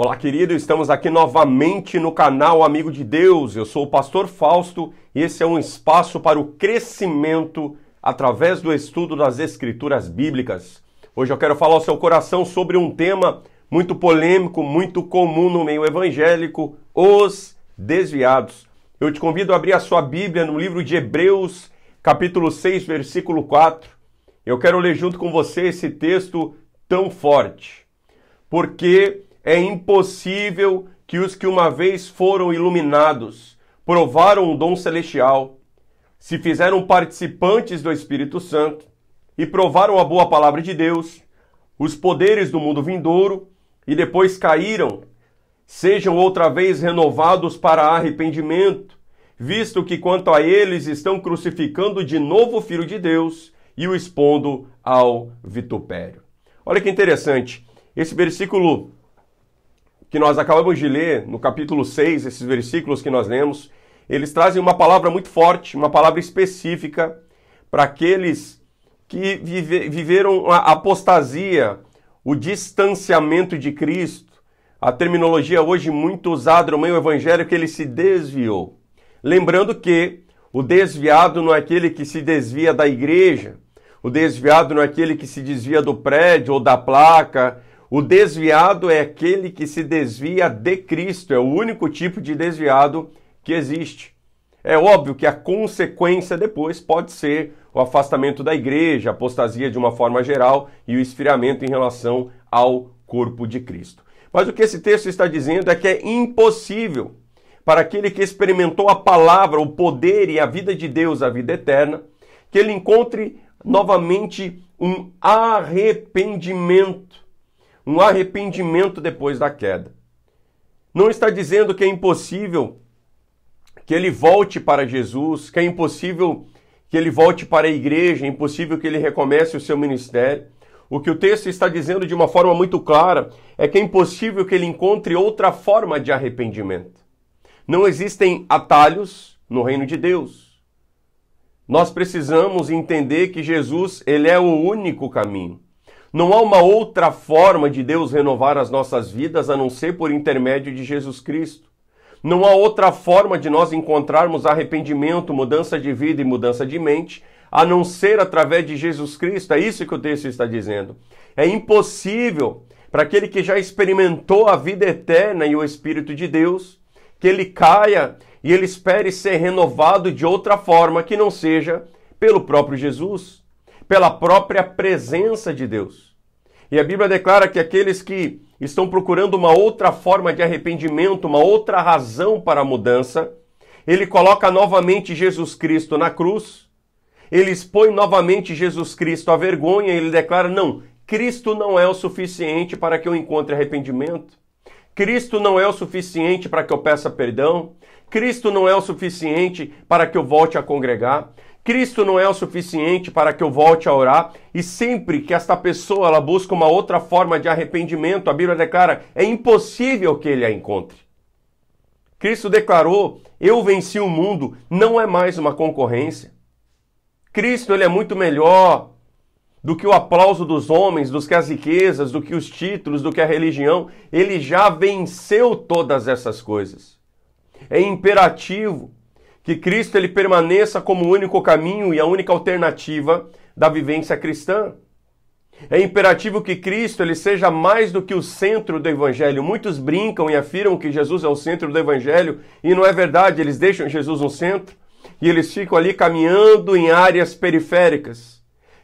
Olá, querido, estamos aqui novamente no canal Amigo de Deus. Eu sou o pastor Fausto e esse é um espaço para o crescimento através do estudo das Escrituras Bíblicas. Hoje eu quero falar ao seu coração sobre um tema muito polêmico, muito comum no meio evangélico, os desviados. Eu te convido a abrir a sua Bíblia no livro de Hebreus, capítulo 6, versículo 4. Eu quero ler junto com você esse texto tão forte, porque é impossível que os que uma vez foram iluminados, provaram o dom celestial, se fizeram participantes do Espírito Santo e provaram a boa palavra de Deus, os poderes do mundo vindouro e depois caíram, sejam outra vez renovados para arrependimento, visto que quanto a eles estão crucificando de novo o Filho de Deus e o expondo ao vitupério. Olha que interessante, esse versículo que nós acabamos de ler, no capítulo 6, esses versículos que nós lemos, eles trazem uma palavra muito forte, uma palavra específica para aqueles que viveram a apostasia, o distanciamento de Cristo. A terminologia hoje muito usada no meio evangélico, ele se desviou. Lembrando que o desviado não é aquele que se desvia da igreja, o desviado não é aquele que se desvia do prédio ou da placa. O desviado é aquele que se desvia de Cristo, é o único tipo de desviado que existe. É óbvio que a consequência depois pode ser o afastamento da igreja, a apostasia de uma forma geral e o esfriamento em relação ao corpo de Cristo. Mas o que esse texto está dizendo é que é impossível para aquele que experimentou a palavra, o poder e a vida de Deus, a vida eterna, que ele encontre novamente um arrependimento depois da queda. Não está dizendo que é impossível que ele volte para Jesus, que é impossível que ele volte para a igreja, é impossível que ele recomece o seu ministério. O que o texto está dizendo de uma forma muito clara é que é impossível que ele encontre outra forma de arrependimento. Não existem atalhos no reino de Deus. Nós precisamos entender que Jesus, ele é o único caminho. Não há uma outra forma de Deus renovar as nossas vidas a não ser por intermédio de Jesus Cristo. Não há outra forma de nós encontrarmos arrependimento, mudança de vida e mudança de mente a não ser através de Jesus Cristo. É isso que o texto está dizendo. É impossível para aquele que já experimentou a vida eterna e o Espírito de Deus que ele caia e ele espere ser renovado de outra forma que não seja pelo próprio Jesus, pela própria presença de Deus. E a Bíblia declara que aqueles que estão procurando uma outra forma de arrependimento, uma outra razão para a mudança, ele coloca novamente Jesus Cristo na cruz, ele expõe novamente Jesus Cristo à vergonha, e ele declara, não, Cristo não é o suficiente para que eu encontre arrependimento, Cristo não é o suficiente para que eu peça perdão, Cristo não é o suficiente para que eu volte a congregar, Cristo não é o suficiente para que eu volte a orar, e sempre que esta pessoa ela busca uma outra forma de arrependimento, a Bíblia declara, é impossível que ele a encontre. Cristo declarou, eu venci o mundo, não é mais uma concorrência. Cristo ele é muito melhor do que o aplauso dos homens, do que as riquezas, do que os títulos, do que a religião. Ele já venceu todas essas coisas. É imperativo que Cristo ele permaneça como o único caminho e a única alternativa da vivência cristã. É imperativo que Cristo ele seja mais do que o centro do Evangelho. Muitos brincam e afirmam que Jesus é o centro do Evangelho e não é verdade, eles deixam Jesus no centro e eles ficam ali caminhando em áreas periféricas.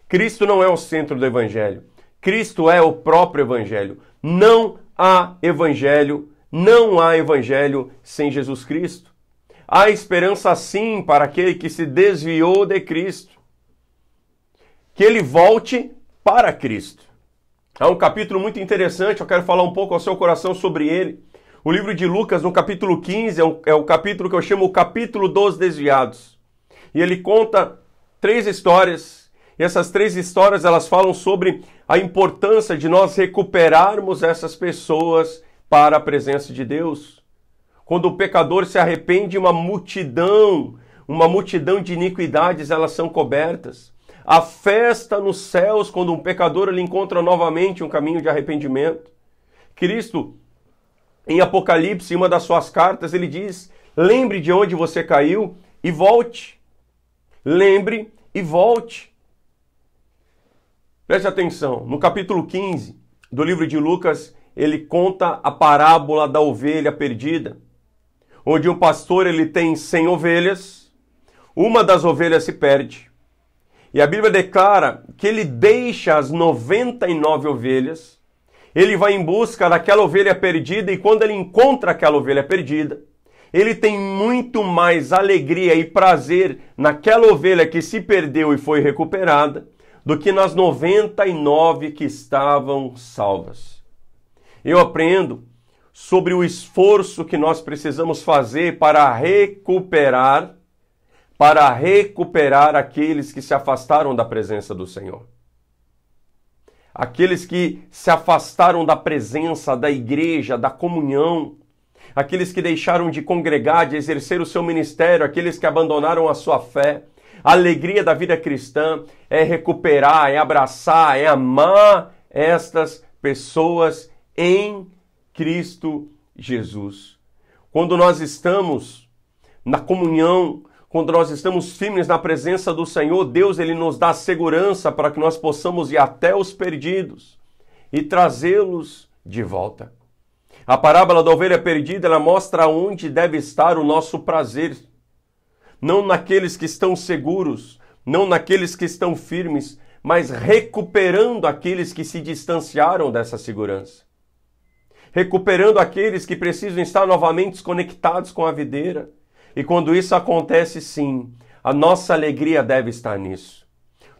Cristo não é o centro do Evangelho. Cristo é o próprio Evangelho. Não há Evangelho sem Jesus Cristo. Há esperança sim para aquele que se desviou de Cristo. Que ele volte para Cristo. Há um capítulo muito interessante, eu quero falar um pouco ao seu coração sobre ele. O livro de Lucas, no capítulo 15, é o capítulo que eu chamo o capítulo dos desviados. E ele conta 3 histórias. E essas 3 histórias, elas falam sobre a importância de nós recuperarmos essas pessoas para a presença de Deus. Quando o pecador se arrepende, uma multidão de iniquidades, elas são cobertas. A festa nos céus, quando um pecador ele encontra novamente um caminho de arrependimento. Cristo, Em Apocalipse, em uma das suas cartas, ele diz: lembre de onde você caiu e volte. Lembre e volte. Preste atenção, no capítulo 15 do livro de Lucas, ele conta a parábola da ovelha perdida, onde um pastor ele tem 100 ovelhas, uma das ovelhas se perde, e a Bíblia declara que ele deixa as 99 ovelhas, ele vai em busca daquela ovelha perdida, e quando ele encontra aquela ovelha perdida, ele tem muito mais alegria e prazer naquela ovelha que se perdeu e foi recuperada, do que nas 99 que estavam salvas. Eu aprendo sobre o esforço que nós precisamos fazer para recuperar aqueles que se afastaram da presença do Senhor. Aqueles que se afastaram da presença da igreja, da comunhão, aqueles que deixaram de congregar, de exercer o seu ministério, aqueles que abandonaram a sua fé. A alegria da vida cristã é recuperar, é abraçar, é amar estas pessoas em Cristo Jesus. Quando nós estamos na comunhão, quando nós estamos firmes na presença do Senhor, Deus ele nos dá segurança para que nós possamos ir até os perdidos e trazê-los de volta. A parábola da ovelha perdida, ela mostra onde deve estar o nosso prazer. Não naqueles que estão seguros, não naqueles que estão firmes, mas recuperando aqueles que se distanciaram dessa segurança. Recuperando aqueles que precisam estar novamente conectados com a videira. E quando isso acontece, sim, a nossa alegria deve estar nisso.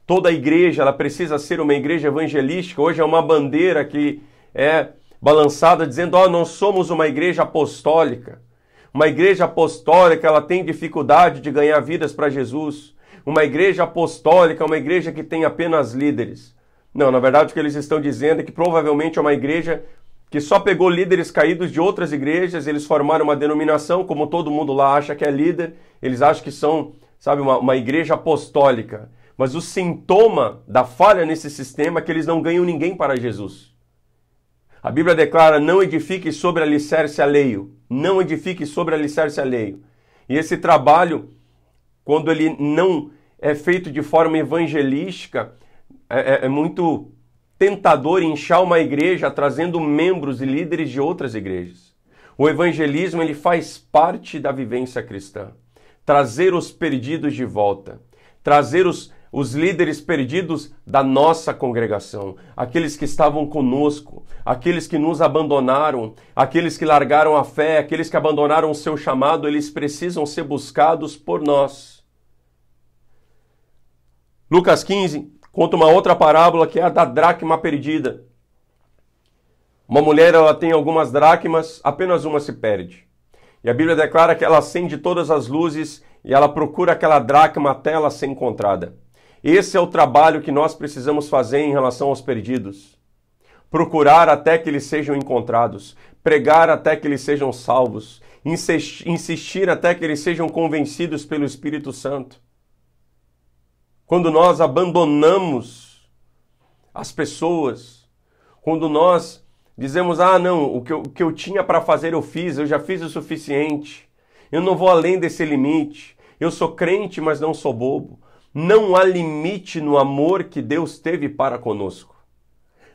Toda igreja, ela precisa ser uma igreja evangelística. Hoje é uma bandeira que é balançada dizendo, nós somos uma igreja apostólica. Uma igreja apostólica, ela tem dificuldade de ganhar vidas para Jesus. Uma igreja apostólica é uma igreja que tem apenas líderes. Não, na verdade o que eles estão dizendo é que provavelmente é uma igreja que só pegou líderes caídos de outras igrejas, eles formaram uma denominação, como todo mundo lá acha que é líder, eles acham que são, sabe, uma igreja apostólica. Mas o sintoma da falha nesse sistema é que eles não ganham ninguém para Jesus. A Bíblia declara, não edifique sobre alicerce alheio. Não edifique sobre alicerce alheio. E esse trabalho, quando ele não é feito de forma evangelística, é muito tentador inchar uma igreja trazendo membros e líderes de outras igrejas. O evangelismo ele faz parte da vivência cristã. Trazer os perdidos de volta. Trazer os líderes perdidos da nossa congregação, aqueles que estavam conosco, aqueles que nos abandonaram, aqueles que largaram a fé, aqueles que abandonaram o seu chamado, eles precisam ser buscados por nós. Lucas 15 conta uma outra parábola que é a da dracma perdida. Uma mulher, ela tem algumas dracmas, apenas uma se perde. E a Bíblia declara que ela acende todas as luzes e ela procura aquela dracma até ela ser encontrada. Esse é o trabalho que nós precisamos fazer em relação aos perdidos. Procurar até que eles sejam encontrados, pregar até que eles sejam salvos, insistir até que eles sejam convencidos pelo Espírito Santo. Quando nós abandonamos as pessoas, quando nós dizemos, não, o que eu tinha para fazer eu fiz, eu já fiz o suficiente, eu não vou além desse limite, eu sou crente, mas não sou bobo. Não há limite no amor que Deus teve para conosco.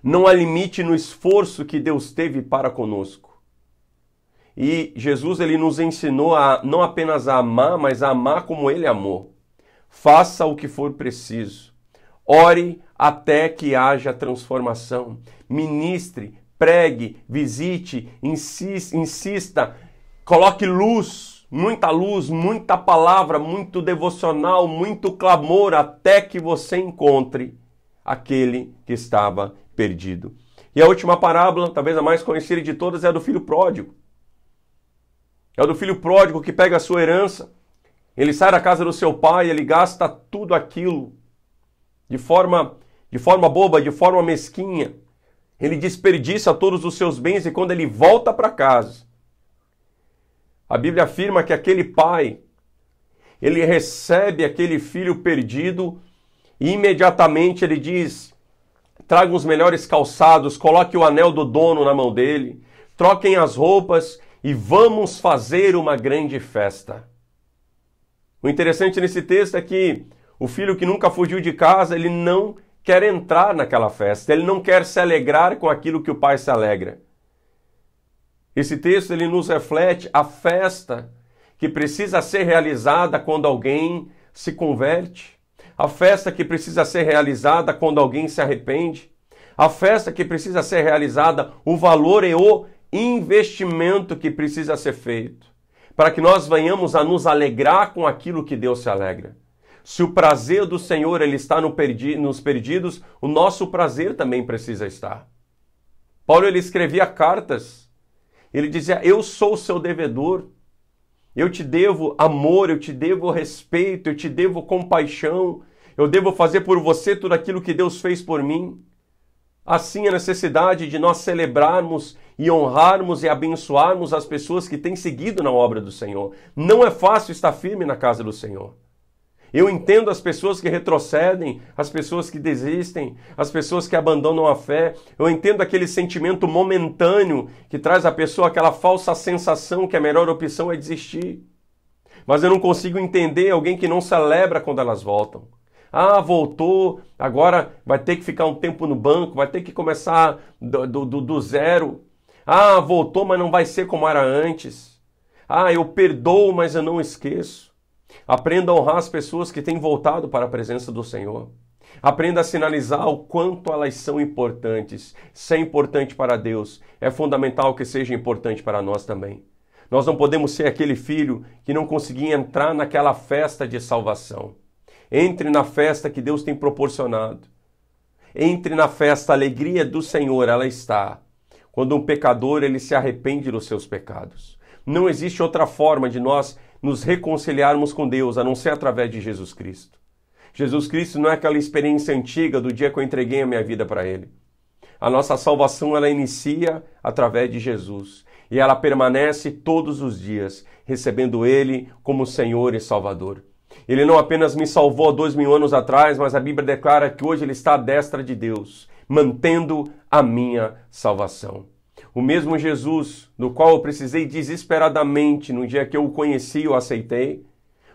Não há limite no esforço que Deus teve para conosco. E Jesus ele nos ensinou a não apenas a amar, mas a amar como Ele amou. Faça o que for preciso. Ore até que haja transformação. Ministre, pregue, visite, insista, coloque luz. Muita luz, muita palavra, muito devocional, muito clamor, até que você encontre aquele que estava perdido. E a última parábola, talvez a mais conhecida de todas, é a do filho pródigo. É a do filho pródigo que pega a sua herança, ele sai da casa do seu pai, ele gasta tudo aquilo de forma boba, de forma mesquinha. Ele desperdiça todos os seus bens e quando ele volta para casa, a Bíblia afirma que aquele pai, ele recebe aquele filho perdido e imediatamente ele diz, traga os melhores calçados, coloque o anel do dono na mão dele, troquem as roupas e vamos fazer uma grande festa. O interessante nesse texto é que o filho que nunca fugiu de casa, ele não quer entrar naquela festa, ele não quer se alegrar com aquilo que o pai se alegra. Esse texto ele nos reflete a festa que precisa ser realizada quando alguém se converte, a festa que precisa ser realizada quando alguém se arrepende, a festa que precisa ser realizada, o valor e o investimento que precisa ser feito, para que nós venhamos a nos alegrar com aquilo que Deus se alegra. Se o prazer do Senhor ele está nos perdidos, o nosso prazer também precisa estar. Paulo ele escrevia cartas, ele dizia, eu sou o seu devedor, eu te devo amor, eu te devo respeito, eu te devo compaixão, eu devo fazer por você tudo aquilo que Deus fez por mim. Assim a necessidade de nós celebrarmos e honrarmos e abençoarmos as pessoas que têm seguido na obra do Senhor. Não é fácil estar firme na casa do Senhor. Eu entendo as pessoas que retrocedem, as pessoas que desistem, as pessoas que abandonam a fé. Eu entendo aquele sentimento momentâneo que traz à pessoa aquela falsa sensação que a melhor opção é desistir. Mas eu não consigo entender alguém que não celebra quando elas voltam. Ah, voltou, agora vai ter que ficar um tempo no banco, vai ter que começar do zero. Ah, voltou, mas não vai ser como era antes. Ah, eu perdoo, mas eu não esqueço. Aprenda a honrar as pessoas que têm voltado para a presença do Senhor. Aprenda a sinalizar o quanto elas são importantes. Se é importante para Deus, é fundamental que seja importante para nós também. Nós não podemos ser aquele filho que não conseguia entrar naquela festa de salvação. Entre na festa que Deus tem proporcionado. Entre na festa, a alegria do Senhor, ela está. Quando um pecador, ele se arrepende dos seus pecados. Não existe outra forma de nós nos reconciliarmos com Deus, a não ser através de Jesus Cristo. Jesus Cristo não é aquela experiência antiga do dia que eu entreguei a minha vida para Ele. A nossa salvação, ela inicia através de Jesus. E ela permanece todos os dias, recebendo Ele como Senhor e Salvador. Ele não apenas me salvou há 2000 anos atrás, mas a Bíblia declara que hoje Ele está à destra de Deus, mantendo a minha salvação. O mesmo Jesus, do qual eu precisei desesperadamente no dia que eu o conheci e o aceitei,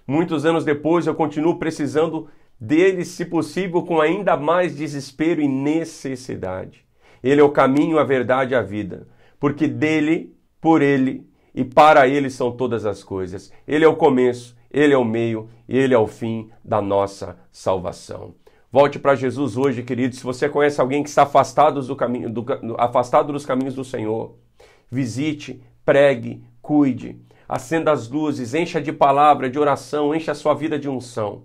muitos anos depois eu continuo precisando dele, se possível, com ainda mais desespero e necessidade. Ele é o caminho, a verdade e a vida, porque dele, por ele e para ele são todas as coisas. Ele é o começo, ele é o meio e ele é o fim da nossa salvação. Volte para Jesus hoje, querido. Se você conhece alguém que está afastado dos caminhos do Senhor, visite, pregue, cuide, acenda as luzes, encha de palavra, de oração, encha a sua vida de unção.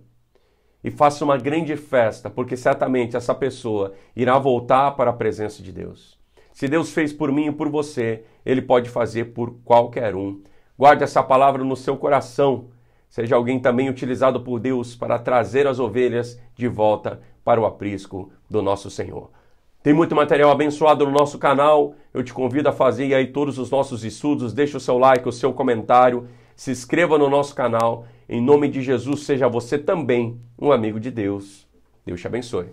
E faça uma grande festa, porque certamente essa pessoa irá voltar para a presença de Deus. Se Deus fez por mim e por você, Ele pode fazer por qualquer um. Guarde essa palavra no seu coração. Seja alguém também utilizado por Deus para trazer as ovelhas de volta para o aprisco do nosso Senhor. Tem muito material abençoado no nosso canal. Eu te convido a fazer aí todos os nossos estudos. Deixe o seu like, o seu comentário. Se inscreva no nosso canal. Em nome de Jesus, seja você também um amigo de Deus. Deus te abençoe.